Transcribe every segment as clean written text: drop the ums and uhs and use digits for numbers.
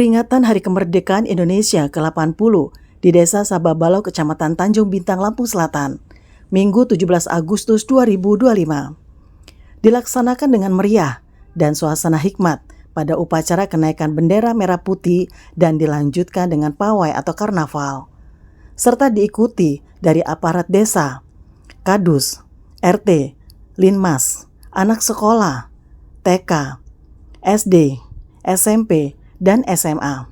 Peringatan Hari Kemerdekaan Indonesia ke-80 di Desa Sababalau, Kecamatan Tanjung Bintang, Lampung Selatan, Minggu 17 Agustus 2025. Dilaksanakan dengan meriah dan suasana hikmat pada upacara kenaikan bendera merah putih dan dilanjutkan dengan pawai atau karnaval, serta diikuti dari aparat desa, kadus, RT, linmas, anak sekolah, TK, SD, SMP, dan SMA,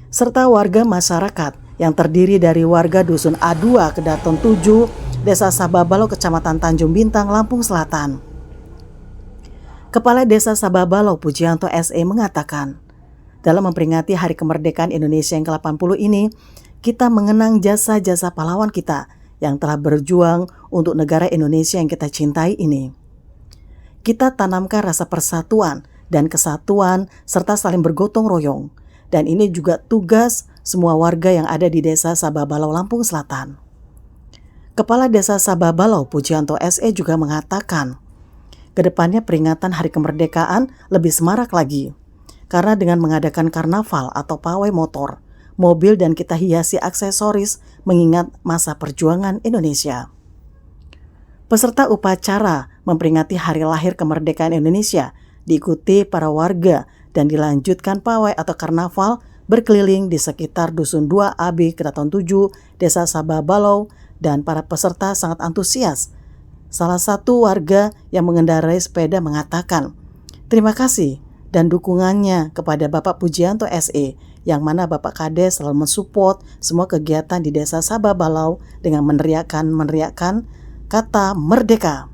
serta warga masyarakat yang terdiri dari warga Dusun A2 Kedaton 7, Desa Sababalau, Kecamatan Tanjung Bintang, Lampung Selatan. Kepala Desa Sababalau Pujianto SE mengatakan, dalam memperingati Hari Kemerdekaan Indonesia yang ke-80 ini, kita mengenang jasa-jasa pahlawan kita yang telah berjuang untuk negara Indonesia yang kita cintai ini. Kita tanamkan rasa persatuan dan kesatuan serta saling bergotong royong. Dan ini juga tugas semua warga yang ada di Desa Sababalau, Lampung Selatan. Kepala Desa Sababalau Pujianto SE juga mengatakan, kedepannya peringatan Hari Kemerdekaan lebih semarak lagi. Karena dengan mengadakan karnaval atau pawai motor, mobil dan kita hiasi aksesoris mengingat masa perjuangan Indonesia. Peserta upacara memperingati Hari Lahir Kemerdekaan Indonesia diikuti para warga dan dilanjutkan pawai atau karnaval berkeliling di sekitar Dusun 2 AB Kedaton 7, Desa Sababalau, dan para peserta sangat antusias. Salah satu warga yang mengendarai sepeda mengatakan, terima kasih dan dukungannya kepada Bapak Pujianto SE, yang mana Bapak Kades selalu mensupport semua kegiatan di Desa Sababalau dengan meneriakkan kata merdeka.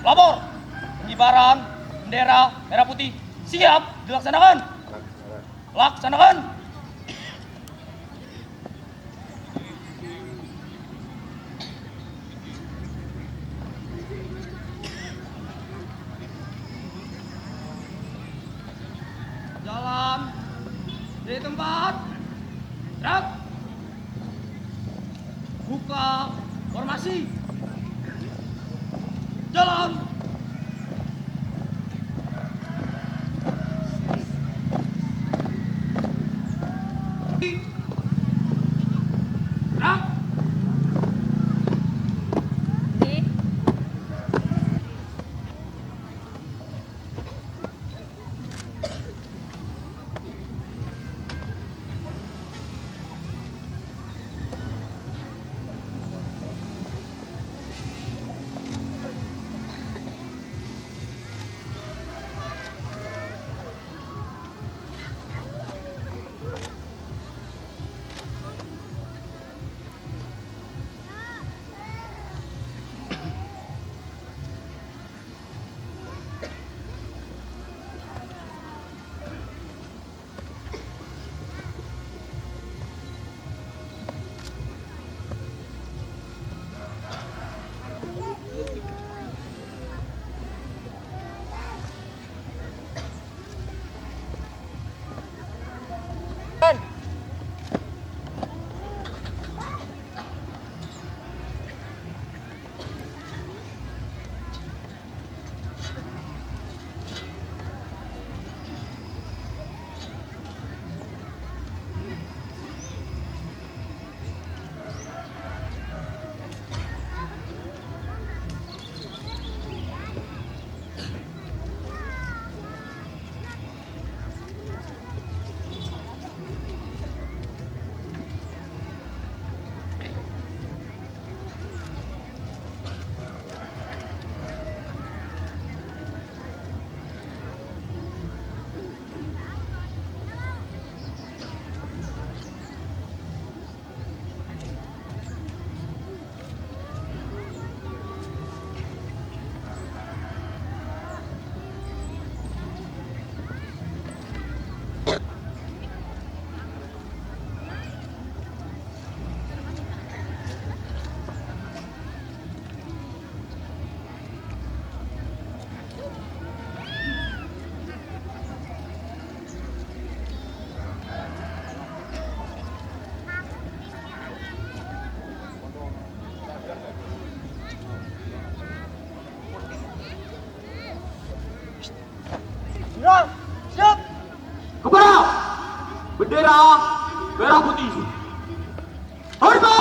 Lapor, pengibaran bendera merah putih siap dilaksanakan. Laksanakan. Jalan di tempat. Gerak. Buka formasi. Jalan. Gerak. bendera merah putih. Hormat!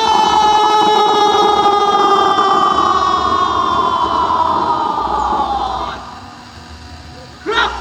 Gerak!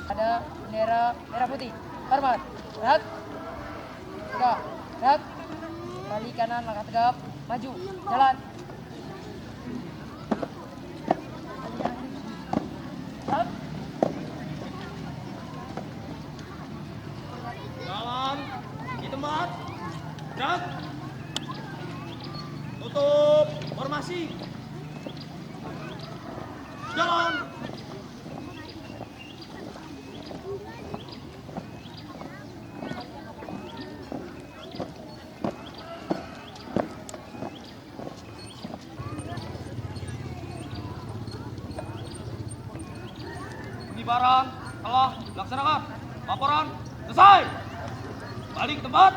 Ada bendera merah putih. Hormat. Gerak. Tegak. Gerak. Kali kanan langkah tegap. Maju. Jalan. Gerak. Jalan di tempat. Gerak. Tutup formasi. Jalan. Pengibaran telah dilaksanakan. Laporan selesai. Balik ke tempat.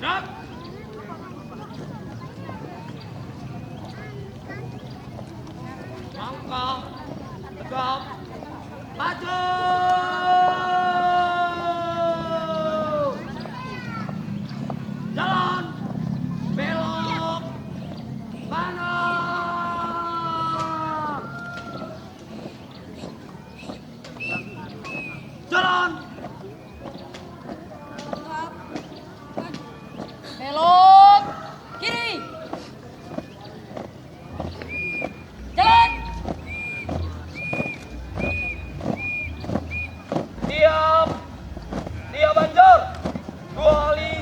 Gerak. Langkah tegap. Maju. Jalan. Belok. Kanan. Jalan. Belok. Kiri. Jalan. Diam. Diam Banjar. 2 kali.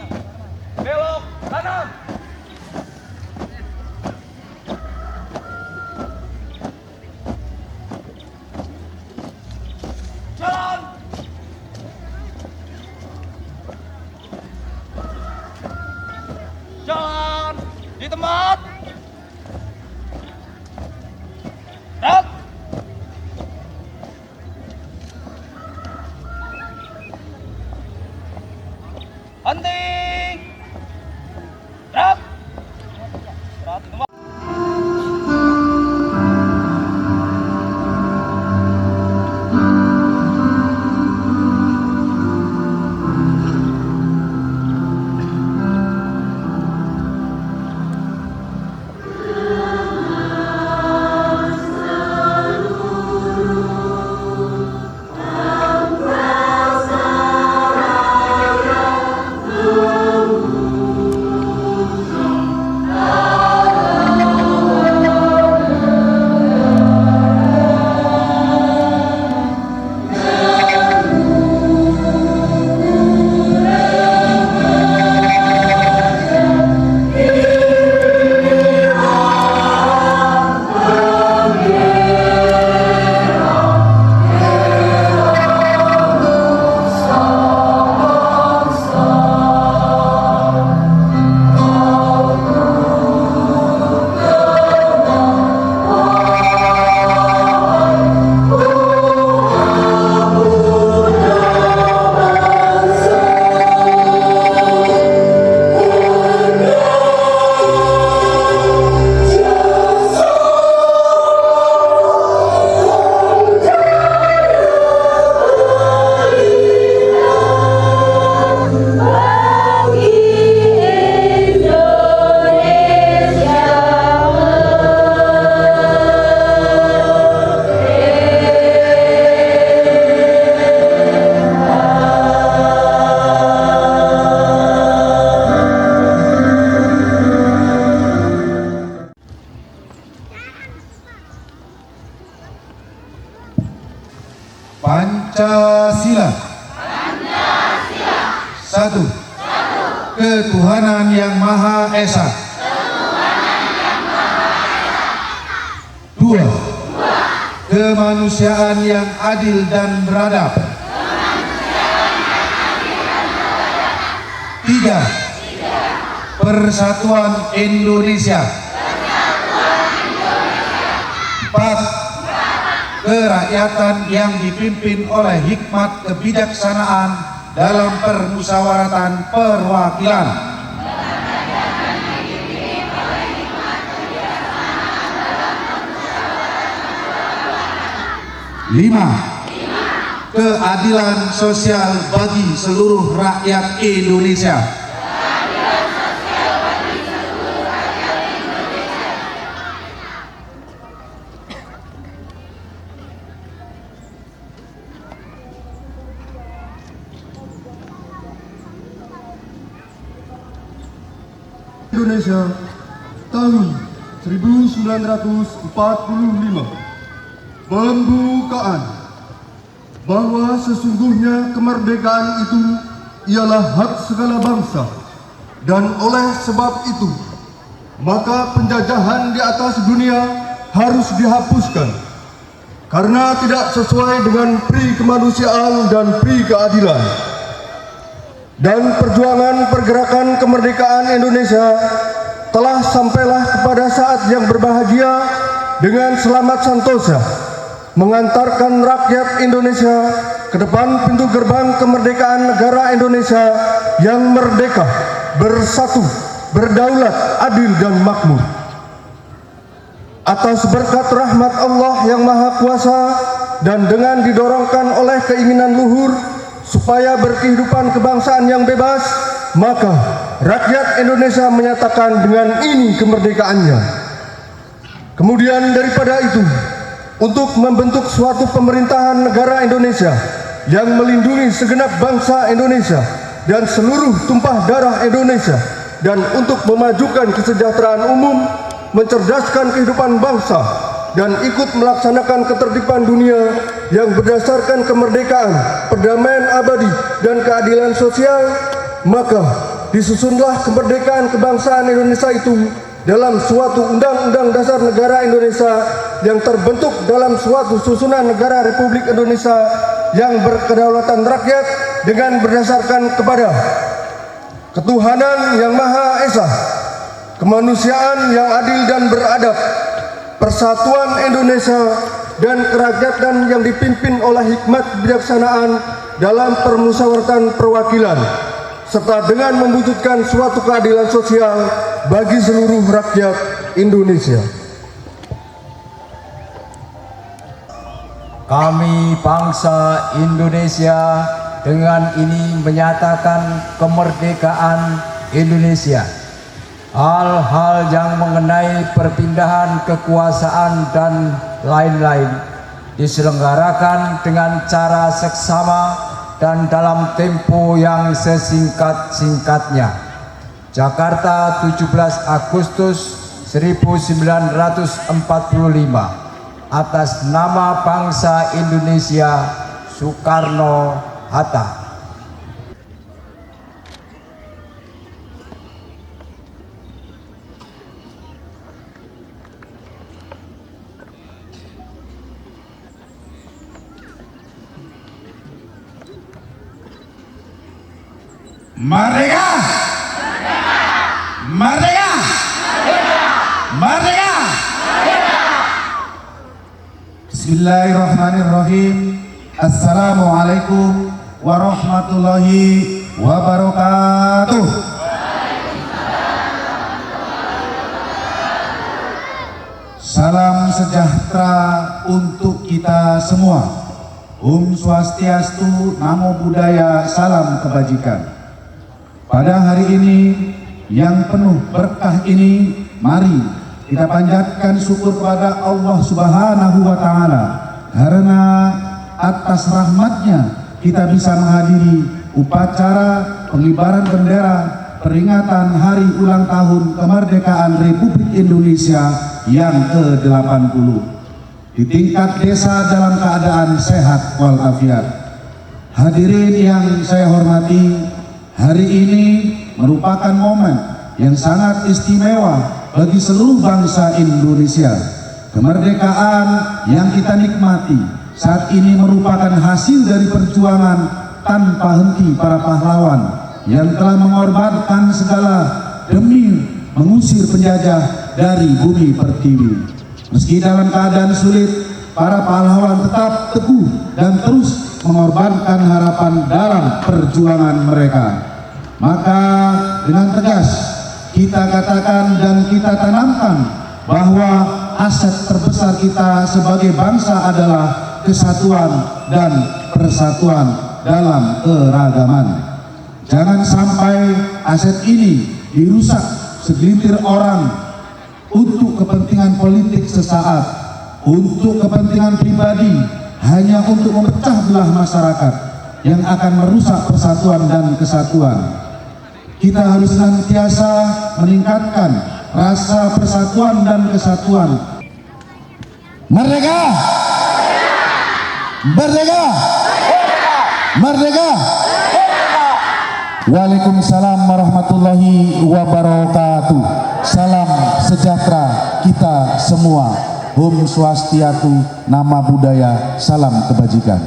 Belok kanan. Jalan. Jalan di tempat. Gerak. Hunting. Gerak. Gerak di tempat. Pancasila. Satu. Ketuhanan Yang Maha Esa. Dua. Kemanusiaan yang adil dan beradab. Tiga. Persatuan Indonesia. Empat. Kerakyatan yang dipimpin oleh hikmat kebijaksanaan dalam permusyawaratan perwakilan. Lima. Keadilan sosial bagi seluruh rakyat Indonesia. Indonesia tahun 1945. Pembukaan bahwa sesungguhnya kemerdekaan itu ialah hak segala bangsa, dan oleh sebab itu maka penjajahan di atas dunia harus dihapuskan karena tidak sesuai dengan pri kemanusiaan dan pri keadilan. Dan perjuangan pergerakan kemerdekaan Indonesia telah sampailah kepada saat yang berbahagia dengan selamat santosa, mengantarkan rakyat Indonesia ke depan pintu gerbang kemerdekaan negara Indonesia yang merdeka, bersatu, berdaulat, adil dan makmur. Atas berkat rahmat Allah yang Maha Kuasa dan dengan didorongkan oleh keinginan luhur supaya berkehidupan kebangsaan yang bebas, maka rakyat Indonesia menyatakan dengan ini kemerdekaannya. Kemudian daripada itu, untuk membentuk suatu pemerintahan negara Indonesia yang melindungi segenap bangsa Indonesia dan seluruh tumpah darah Indonesia, dan untuk memajukan kesejahteraan umum, mencerdaskan kehidupan bangsa, dan ikut melaksanakan ketertiban dunia yang berdasarkan kemerdekaan, perdamaian abadi, dan keadilan sosial, maka disusunlah kemerdekaan kebangsaan Indonesia itu dalam suatu Undang-Undang Dasar Negara Indonesia yang terbentuk dalam suatu susunan negara Republik Indonesia yang berkedaulatan rakyat dengan berdasarkan kepada ketuhanan yang Maha Esa, kemanusiaan yang adil dan beradab, persatuan Indonesia, dan kerakyatan yang dipimpin oleh hikmat kebijaksanaan dalam permusyawaratan perwakilan, serta dengan mewujudkan suatu keadilan sosial bagi seluruh rakyat Indonesia. Kami bangsa Indonesia dengan ini menyatakan kemerdekaan Indonesia. Hal-hal yang mengenai perpindahan kekuasaan dan lain-lain diselenggarakan dengan cara seksama dan dalam tempo yang sesingkat-singkatnya. Jakarta, 17 Agustus 1945. Atas nama bangsa Indonesia, Soekarno-Hatta. Merdeka! Merdeka! Merdeka! Bismillahirrahmanirrahim. Assalamualaikum warahmatullahi wabarakatuh. Salam sejahtera untuk kita semua. Om Swastiastu, Namo Buddhaya, salam kebajikan. Pada hari ini yang penuh berkah ini, mari kita panjatkan syukur kepada Allah Subhanahu wa Ta'ala, karena atas rahmatnya kita bisa menghadiri upacara pengibaran bendera peringatan hari ulang tahun kemerdekaan Republik Indonesia yang ke-80 di tingkat desa dalam keadaan sehat walafiat. Hadirin yang saya hormati, hari ini merupakan momen yang sangat istimewa bagi seluruh bangsa Indonesia. Kemerdekaan yang kita nikmati saat ini merupakan hasil dari perjuangan tanpa henti para pahlawan yang telah mengorbankan segala demi mengusir penjajah dari bumi pertiwi. Meski dalam keadaan sulit, para pahlawan tetap teguh dan terus mengorbankan harapan dalam perjuangan mereka. Maka dengan tegas kita katakan dan kita tanamkan bahwa aset terbesar kita sebagai bangsa adalah kesatuan dan persatuan dalam keragaman. Jangan sampai aset ini dirusak segelintir orang untuk kepentingan politik sesaat, untuk kepentingan pribadi, hanya untuk memecah belah masyarakat yang akan merusak persatuan dan kesatuan. Kita harus senantiasa meningkatkan rasa persatuan dan kesatuan. Merdeka! Merdeka! Merdeka! Waalaikumsalam warahmatullahi wabarakatuh. Salam sejahtera kita semua. Om Swastiastu, Nama Budaya, salam kebajikan.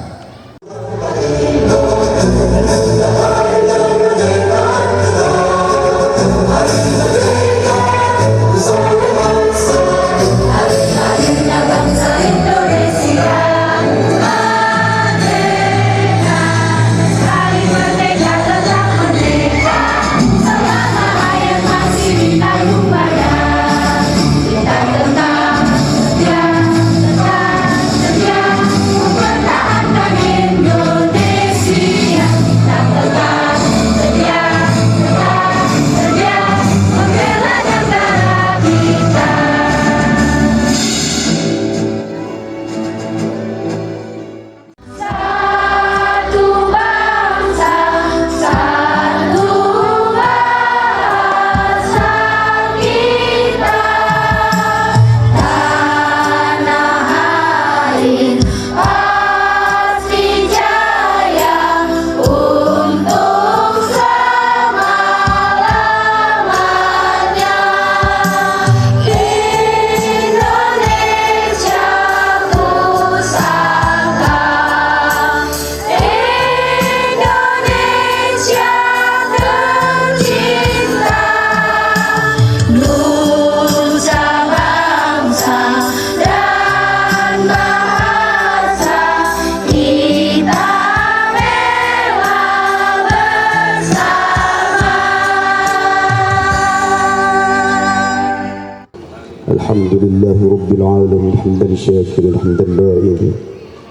Alhamdulillahi Rabbil Alamin hamdan syakiran hamdan la'irin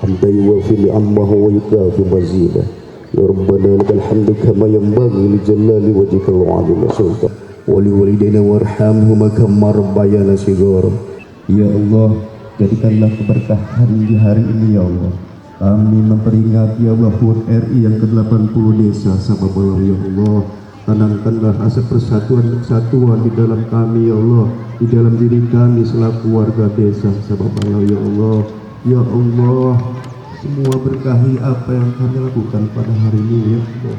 hamdan yuwafi ni'amahu wa yukafi mazidah. Ya Rabbana lakal hamdu kama yanbaghi li jalali wajhika wa 'azimi sultan wa li walidayna warhamhuma kama rabbayana shighara. Ya Allah, jadikanlah keberkahan di hari ini ya Allah. Kami memperingati ya Allah HUT RI yang ke-80 desa Sababalau ya Allah. Tanamkanlah asa persatuan dan kesatuan di dalam kami ya Allah, di dalam diri kami selaku warga desa Sababalau ya Allah. Ya Allah, semua berkahi apa yang kami lakukan pada hari ini ya Allah.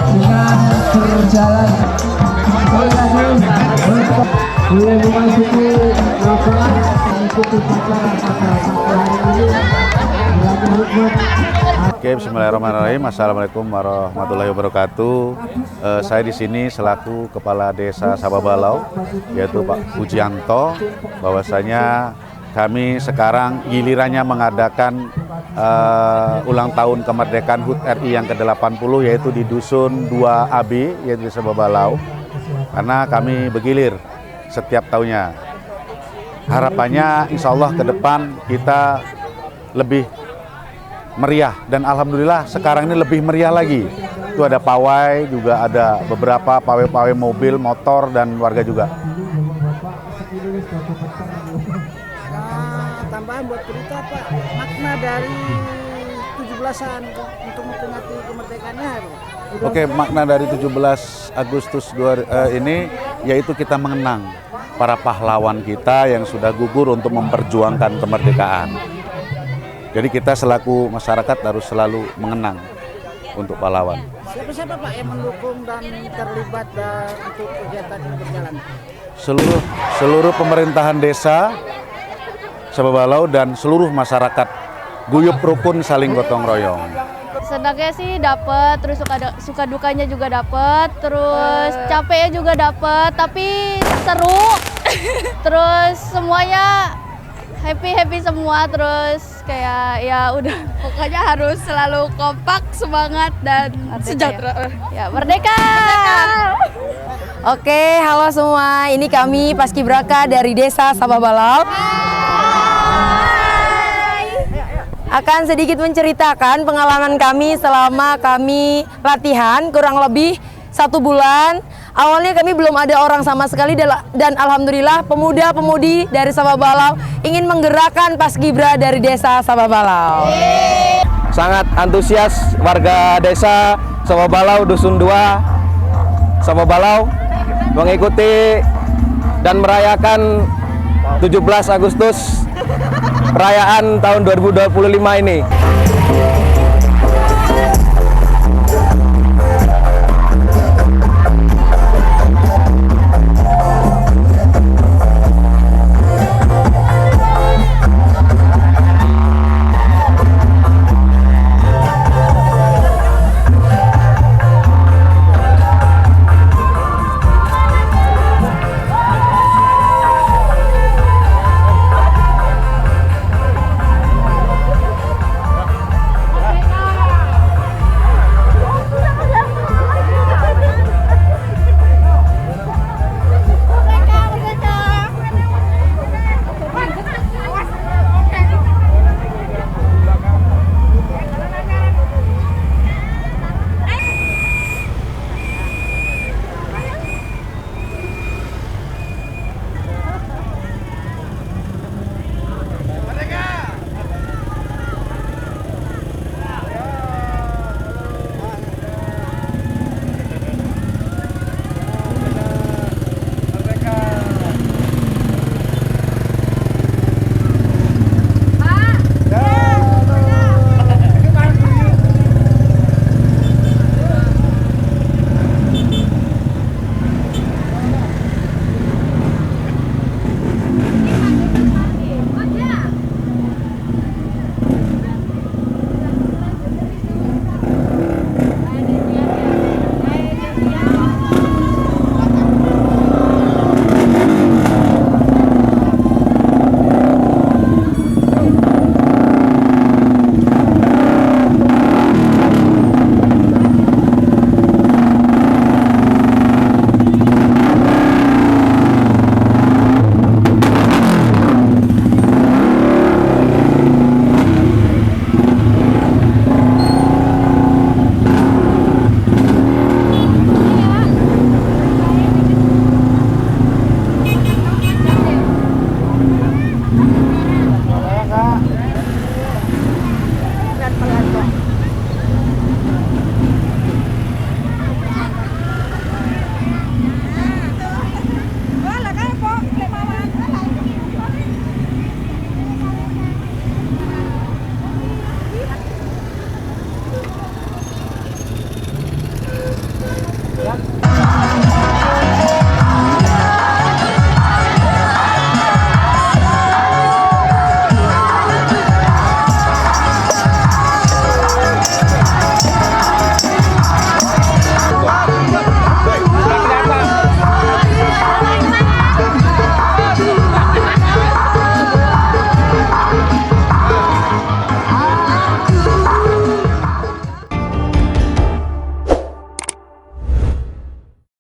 Dengan berjalan mulai memasuki lapangan mengikuti upacara pada hari ini. Oke, bismillahirrahmanirrahim. Assalamualaikum warahmatullahi wabarakatuh. Saya di sini selaku Kepala Desa Sababalau, yaitu Pak Pujianto. Bahwasanya kami sekarang gilirannya mengadakan ulang tahun kemerdekaan HUT RI yang ke-80, yaitu di Dusun 2AB, yaitu di Sababalau. Karena kami bergilir setiap tahunnya. Harapannya insya Allah ke depan kita lebih meriah, dan alhamdulillah sekarang ini lebih meriah lagi. Itu ada pawai, juga ada beberapa pawai-pawai mobil, motor, dan warga juga. Tambahan buat berita Pak, makna dari 17-an untuk memperingati kemerdekaannya. Oke, makna dari 17 Agustus ini yaitu kita mengenang para pahlawan kita yang sudah gugur untuk memperjuangkan kemerdekaan. Jadi kita selaku masyarakat harus selalu mengenang untuk pahlawan. Siapa-siapa Pak yang mendukung dan terlibat untuk kegiatan yang berjalan? Seluruh pemerintahan desa Sababalau dan seluruh masyarakat, guyup rukun saling gotong royong. Senangnya sih dapet, terus suka dukanya juga dapet, terus capeknya juga dapet, tapi seru. Terus semuanya happy semua, terus kayak ya udah pokoknya harus selalu kompak, semangat dan sejahtera. Ya, merdeka. Oke, halo semua. Ini kami Paskibraka dari Desa Sababalau. Akan sedikit menceritakan pengalaman kami selama kami latihan kurang lebih 1 bulan. Awalnya kami belum ada orang sama sekali dan alhamdulillah pemuda-pemudi dari Sababalau ingin menggerakkan Paskibra dari Desa Sababalau. Sangat antusias warga desa Sababalau Dusun 2 Sababalau mengikuti dan merayakan 17 Agustus perayaan tahun 2025 ini.